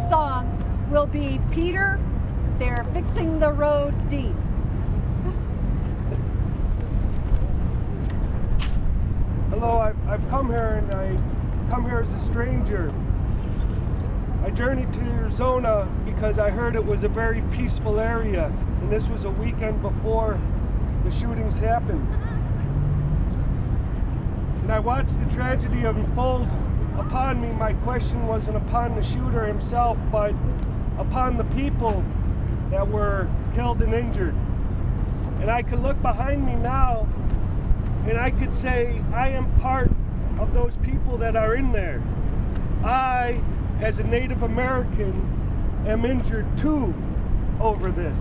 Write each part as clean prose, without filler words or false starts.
song will be Peter, They're Fixing the Road Deep. Hello, I've come here, and I come here as a stranger. I journeyed to Arizona because I heard it was a very peaceful area, and this was a weekend before the shootings happened. And I watched the tragedy unfold upon me. My question wasn't upon the shooter himself, but upon the people that were killed and injured. And I could look behind me now, and I could say I am part of those people that are in there. I, as a Native American, am injured too over this.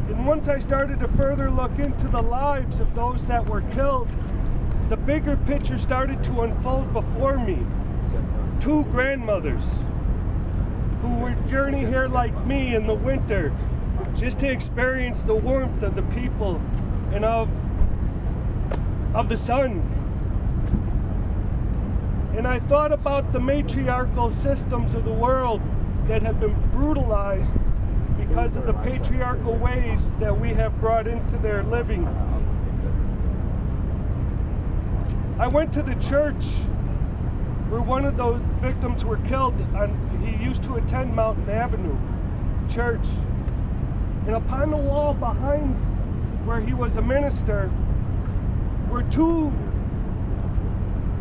And once I started to further look into the lives of those that were killed, the bigger picture started to unfold before me. Two grandmothers who would journey here like me in the winter just to experience the warmth of the people and of the sun. And I thought about the matriarchal systems of the world that have been brutalized because of the patriarchal ways that we have brought into their living. I went to the church where one of those victims were killed. He used to attend Mountain Avenue Church. And upon the wall behind where he was a minister were two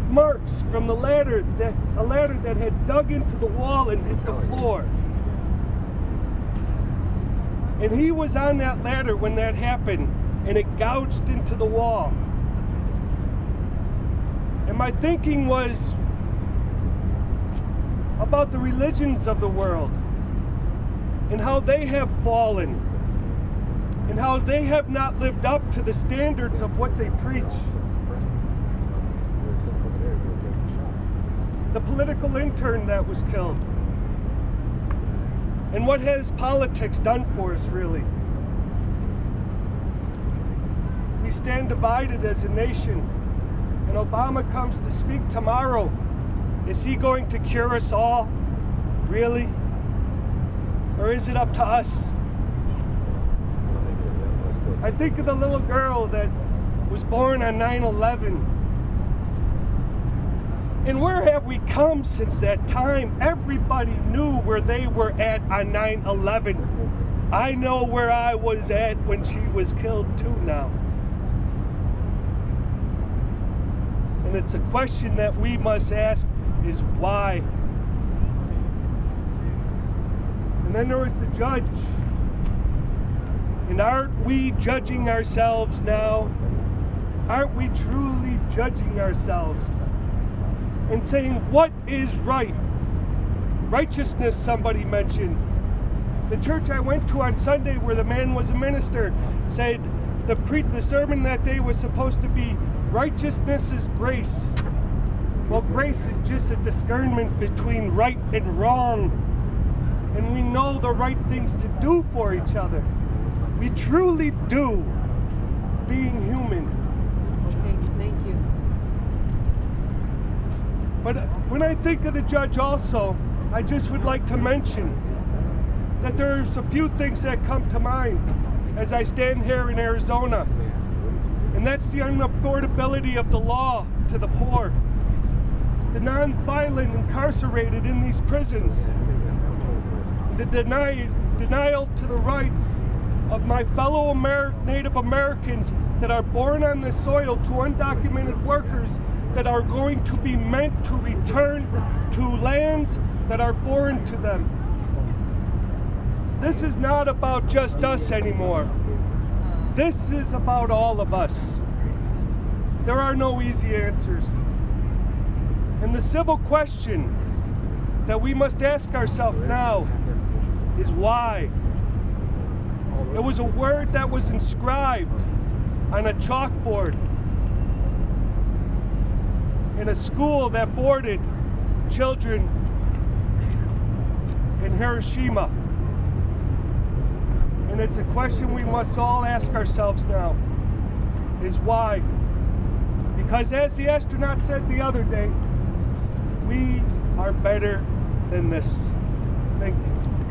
marks from a ladder that had dug into the wall and hit the floor. And he was on that ladder when that happened, and it gouged into the wall. And my thinking was about the religions of the world and how they have fallen and how they have not lived up to the standards of what they preach. The political intern that was killed. And what has politics done for us, really? We stand divided as a nation, and Obama comes to speak tomorrow. Is he going to cure us all? Really? Or is it up to us? I think of the little girl that was born on 9/11. And where have we come since that time? Everybody knew where they were at on 9/11. I know where I was at when she was killed too now. And it's a question that we must ask is why? And then there was the judge. And aren't we judging ourselves now? Aren't we truly judging ourselves? And saying what is right? Righteousness, somebody mentioned. The church I went to on Sunday, where the man was a minister, said the sermon that day was supposed to be righteousness is grace. Well, grace is just a discernment between right and wrong. And we know the right things to do for each other. We truly do, being human. Okay, thank you. But when I think of the judge also, I just would like to mention that there's a few things that come to mind as I stand here in Arizona. And that's the unaffordability of the law to the poor. The non-violent incarcerated in these prisons. The denial to the rights of my fellow Native Americans that are born on this soil to undocumented workers that are going to be meant to return to lands that are foreign to them. This is not about just us anymore. This is about all of us. There are no easy answers. And the civil question that we must ask ourselves now is why? It was a word that was inscribed on a chalkboard in a school that boarded children in Hiroshima. And it's a question we must all ask ourselves now, is why? Because as the astronaut said the other day, we are better than this. Thank you.